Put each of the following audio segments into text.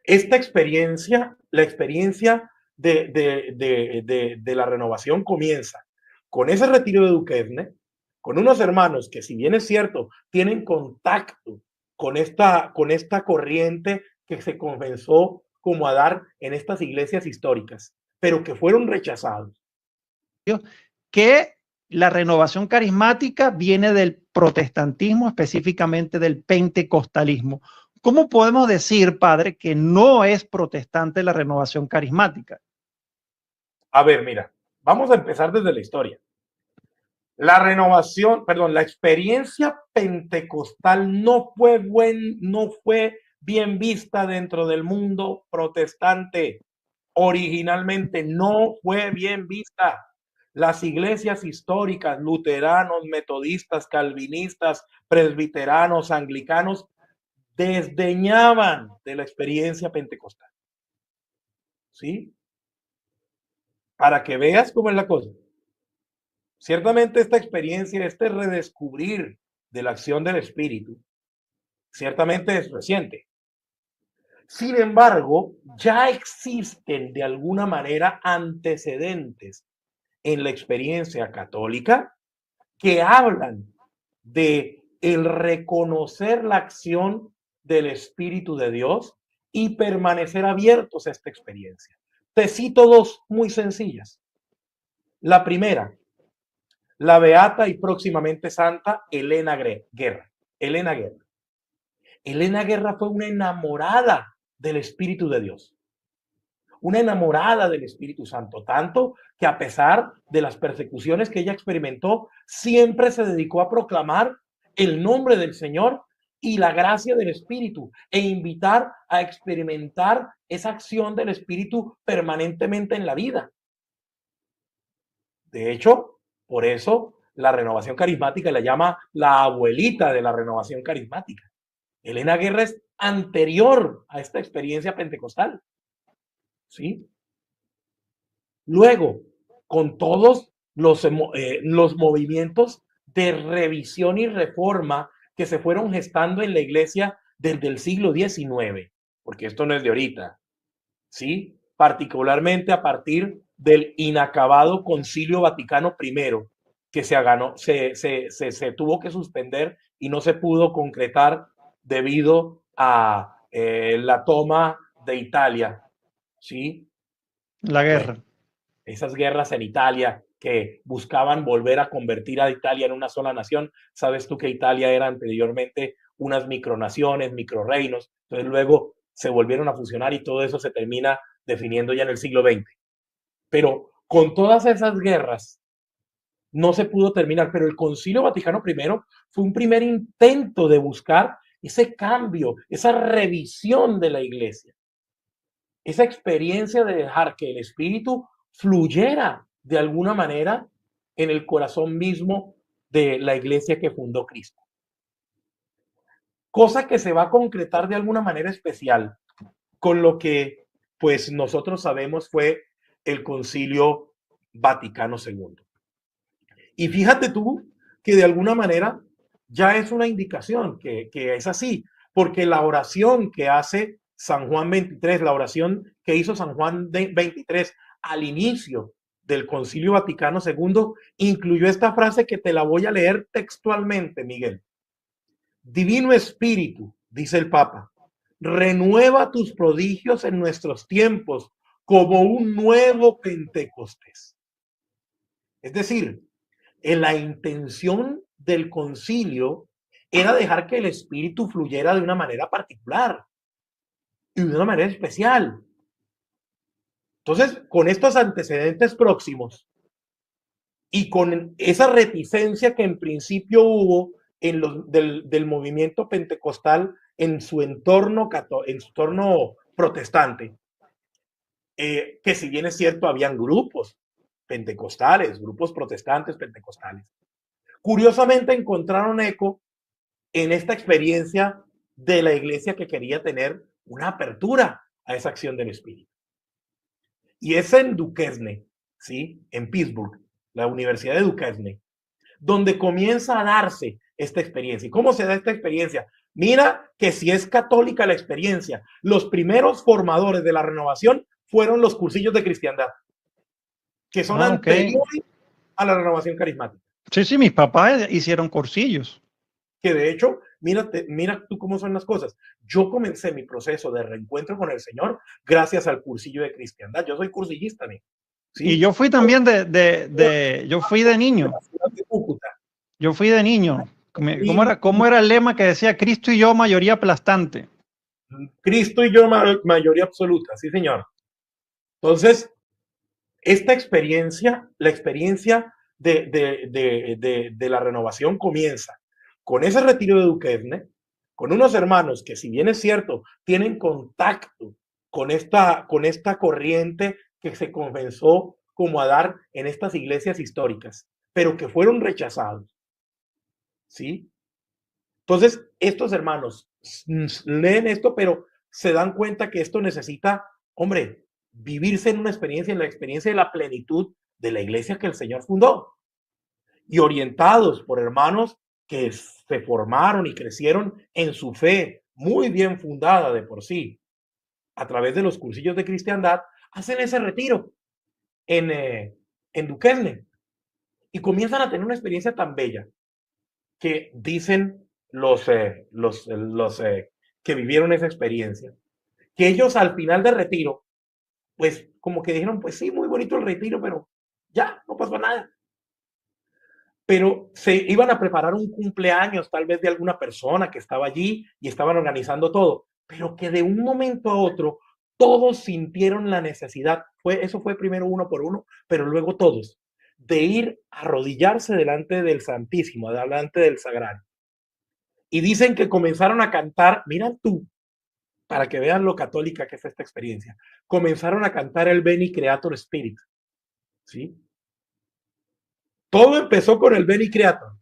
Esta experiencia, la experiencia de la renovación comienza con ese retiro de Duquesne, con unos hermanos que, si bien es cierto, tienen contacto con esta corriente que se comenzó como a dar en estas iglesias históricas, pero que fueron rechazados. Que la renovación carismática viene del protestantismo, específicamente del pentecostalismo. ¿Cómo podemos decir, padre, que no es protestante la renovación carismática? A ver, mira, vamos a empezar desde la historia. La renovación, perdón, la experiencia pentecostal no fue bien vista dentro del mundo protestante. Originalmente no fue bien vista. Las iglesias históricas, luteranos, metodistas, calvinistas, presbiteranos, anglicanos, desdeñaban de la experiencia pentecostal. ¿Sí? Para que veas cómo es la cosa. Ciertamente esta experiencia, este redescubrir de la acción del Espíritu, ciertamente es reciente. Sin embargo, ya existen de alguna manera antecedentes en la experiencia católica que hablan de el reconocer la acción del Espíritu de Dios y permanecer abiertos a esta experiencia. Te cito dos muy sencillas. La primera, la beata y próximamente santa Elena Guerra. Elena Guerra. Elena Guerra fue una enamorada del Espíritu de Dios, una enamorada del Espíritu Santo, tanto que a pesar de las persecuciones que ella experimentó, siempre se dedicó a proclamar el nombre del Señor y la gracia del Espíritu e invitar a experimentar esa acción del Espíritu permanentemente en la vida. De hecho, por eso la renovación carismática la llama la abuelita de la renovación carismática. Elena Guerra es anterior a esta experiencia pentecostal. ¿Sí? Luego, con todos los movimientos de revisión y reforma que se fueron gestando en la iglesia desde el siglo XIX, porque esto no es de ahorita, ¿sí? Particularmente a partir del inacabado Concilio Vaticano I, que se tuvo que suspender y no se pudo concretar debido a la toma de Italia, ¿sí? La Bueno, guerra. esas guerras en Italia que buscaban volver a convertir a Italia en una sola nación. Sabes tú que Italia era anteriormente unas micronaciones, microreinos, entonces luego se volvieron a fusionar y todo eso se termina definiendo ya en el siglo XX. Pero con todas esas guerras no se pudo terminar, pero el Concilio Vaticano I fue un primer intento de buscar ese cambio, esa revisión de la iglesia, esa experiencia de dejar que el Espíritu fluyera de alguna manera en el corazón mismo de la iglesia que fundó Cristo. Cosa que se va a concretar de alguna manera especial con lo que pues nosotros sabemos fue el Concilio Vaticano II. Y fíjate tú que de alguna manera ya es una indicación que es así, porque la oración que hace San Juan 23, la oración que hizo San Juan 23 al inicio del Concilio Vaticano II, incluyó esta frase que te la voy a leer textualmente, Miguel. Divino Espíritu, dice el Papa, renueva tus prodigios en nuestros tiempos como un nuevo Pentecostés. Es decir, en la intención del concilio era dejar que el Espíritu fluyera de una manera particular y de una manera especial. Entonces, con estos antecedentes próximos y con esa reticencia que en principio hubo del movimiento pentecostal en su entorno protestante, que si bien es cierto, habían grupos pentecostales, grupos protestantes pentecostales. Curiosamente encontraron eco en esta experiencia de la iglesia que quería tener una apertura a esa acción del Espíritu. Y es en Duquesne, ¿sí? En Pittsburgh, la Universidad de Duquesne, donde comienza a darse esta experiencia. ¿Y cómo se da esta experiencia? Mira que si es católica la experiencia, los primeros formadores de la renovación fueron los cursillos de cristiandad, que son Ok. anteriores a la renovación carismática. Sí, sí, mis papás hicieron cursillos. Que de hecho, mira tú cómo son las cosas. Yo comencé mi proceso de reencuentro con el Señor gracias al cursillo de cristiandad. Yo soy cursillista, ¿sí? Y yo fui también yo fui de niño. De Cúcuta. Yo fui de niño. ¿Cómo era el lema que decía Cristo y yo, mayoría aplastante? Cristo y yo, mayoría absoluta, sí, señor. Entonces, esta experiencia, la experiencia de la renovación comienza con ese retiro de Duquesne, con unos hermanos que, si bien es cierto, tienen contacto con esta corriente que se comenzó como a dar en estas iglesias históricas, pero que fueron rechazados, ¿sí? Entonces, estos hermanos leen esto, pero se dan cuenta que esto necesita, hombre, vivirse en una experiencia, en la experiencia de la plenitud de la iglesia que el Señor fundó. Y orientados por hermanos que se formaron y crecieron en su fe, muy bien fundada de por sí, a través de los cursillos de cristiandad, hacen ese retiro en Duquesne y comienzan a tener una experiencia tan bella que dicen los que vivieron esa experiencia, que ellos al final del retiro, pues como que dijeron, pues sí, muy bonito el retiro, pero ya, no pasó nada. Pero se iban a preparar un cumpleaños tal vez de alguna persona que estaba allí y estaban organizando todo, pero que de un momento a otro todos sintieron la necesidad, eso fue primero uno por uno, pero luego todos, de ir a arrodillarse delante del Santísimo, delante del Sagrario. Y dicen que comenzaron a cantar, mira tú, para que vean lo católica que es esta experiencia, comenzaron a cantar el Veni Creator Spirit, ¿sí? Todo empezó con el Veni Creator.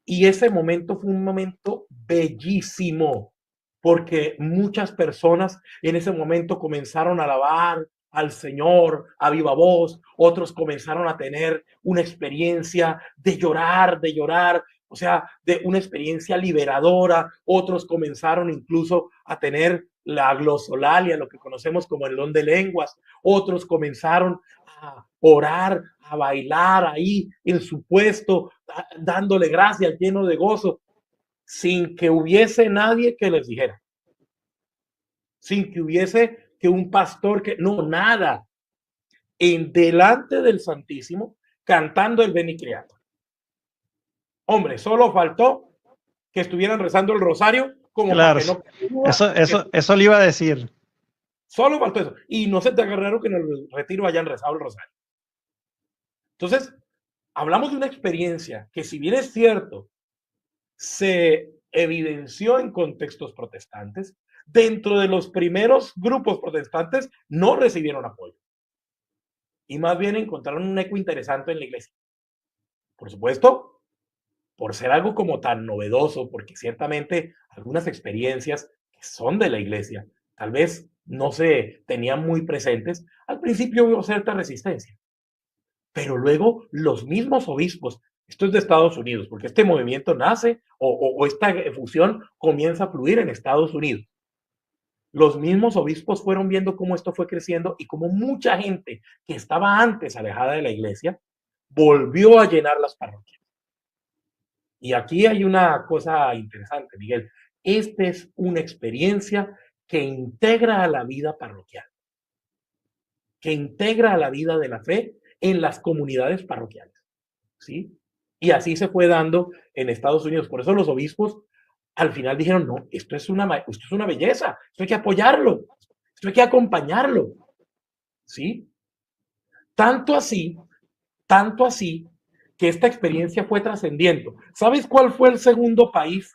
Y ese momento fue un momento bellísimo, porque muchas personas en ese momento comenzaron a alabar al Señor a viva voz, otros comenzaron a tener una experiencia de llorar, o sea, de una experiencia liberadora, otros comenzaron incluso a tener la glosolalia, lo que conocemos como el don de lenguas, otros comenzaron a orar, a bailar ahí en su puesto, dándole gracias, lleno de gozo, sin que hubiese nadie que les dijera, sin que hubiese que un pastor que, no, nada, en delante del Santísimo, cantando el Veni Creator. Hombre, solo faltó que estuvieran rezando el rosario como Claro, para que no. eso le iba a decir. Solo faltó eso. Y no se te haga raro que en el retiro hayan rezado el rosario. Entonces, hablamos de una experiencia que, si bien es cierto, se evidenció en contextos protestantes, dentro de los primeros grupos protestantes no recibieron apoyo. Y más bien encontraron un eco interesante en la iglesia. Por supuesto, por ser algo como tan novedoso, porque ciertamente algunas experiencias que son de la iglesia, tal vez no se tenían muy presentes, al principio hubo cierta resistencia. Pero luego los mismos obispos, esto es de Estados Unidos, porque este movimiento nace o esta fusión comienza a fluir en Estados Unidos. Los mismos obispos fueron viendo cómo esto fue creciendo y cómo mucha gente que estaba antes alejada de la iglesia volvió a llenar las parroquias. Y aquí hay una cosa interesante, Miguel. Esta es una experiencia que integra a la vida parroquial, que integra a la vida de la fe en las comunidades parroquiales, ¿sí? Y así se fue dando en Estados Unidos. Por eso los obispos al final dijeron, no, esto es una belleza, esto hay que apoyarlo, esto hay que acompañarlo, ¿sí? Tanto así, tanto así, que esta experiencia fue trascendiendo. ¿Sabes cuál fue el segundo país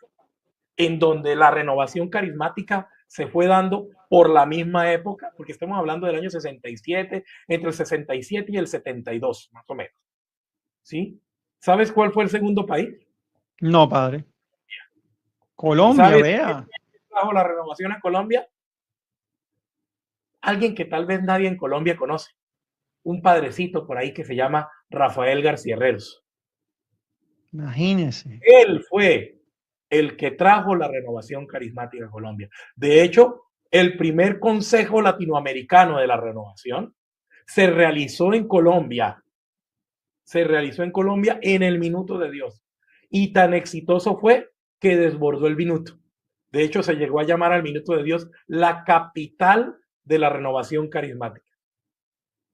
en donde la renovación carismática se fue dando por la misma época? Porque estamos hablando del año 67, entre el 67 y el 72, más o menos, ¿sí? ¿Sabes cuál fue el segundo país? No, padre. ¿Y Colombia, sabes quién vea. trajo la renovación a Colombia? Alguien que tal vez nadie en Colombia conoce. Un padrecito por ahí que se llama Rafael García Herreros. Imagínese. Él fue el que trajo la renovación carismática a Colombia. De hecho, el primer Consejo Latinoamericano de la Renovación se realizó en Colombia. Se realizó en Colombia en el Minuto de Dios. Y tan exitoso fue que desbordó el minuto. De hecho, se llegó a llamar al Minuto de Dios la capital de la renovación carismática.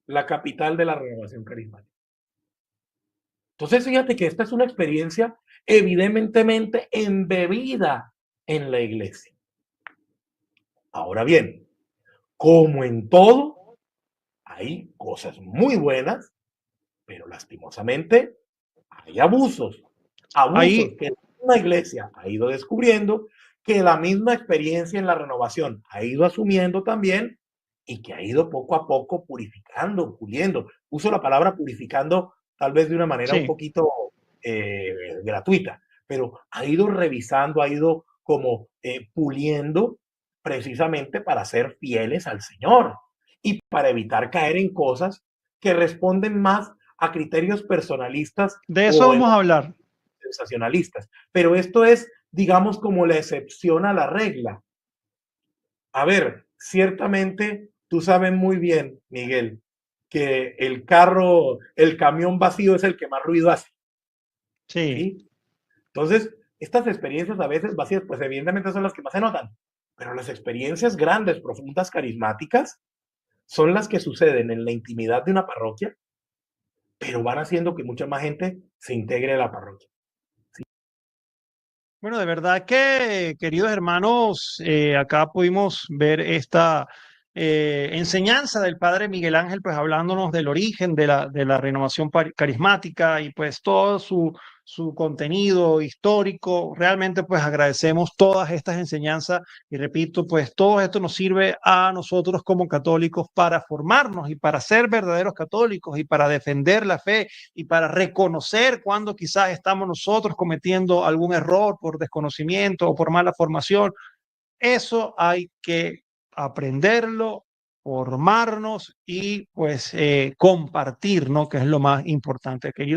La capital de la renovación carismática. Entonces, fíjate que esta es una experiencia evidentemente embebida en la iglesia. Ahora bien, como en todo, hay cosas muy buenas, pero lastimosamente hay abusos. Abusos Ahí, que la misma iglesia ha ido descubriendo, que la misma experiencia en la renovación ha ido asumiendo también y que ha ido poco a poco purificando, puliendo. Uso la palabra purificando tal vez de una manera un sí. poquito gratuita, pero ha ido revisando, ha ido como puliendo precisamente para ser fieles al Señor y para evitar caer en cosas que responden más a criterios personalistas De eso o vamos a hablar. sensacionalistas. Pero esto es, digamos, como la excepción a la regla. A ver, ciertamente tú sabes muy bien, Miguel, que el camión vacío es el que más ruido hace. Sí. ¿Sí? Entonces, estas experiencias a veces vacías, pues evidentemente son las que más se notan. Pero las experiencias grandes, profundas, carismáticas, son las que suceden en la intimidad de una parroquia, pero van haciendo que mucha más gente se integre a la parroquia. Bueno, de verdad que, queridos hermanos, acá pudimos ver esta enseñanza del padre Miguel Ángel, pues hablándonos del origen de la renovación carismática y pues todo su contenido histórico. Realmente pues agradecemos todas estas enseñanzas y repito, pues todo esto nos sirve a nosotros como católicos para formarnos y para ser verdaderos católicos y para defender la fe y para reconocer cuando quizás estamos nosotros cometiendo algún error por desconocimiento o por mala formación. Eso hay que aprenderlo, formarnos y pues compartir, ¿no? Que es lo más importante, querido.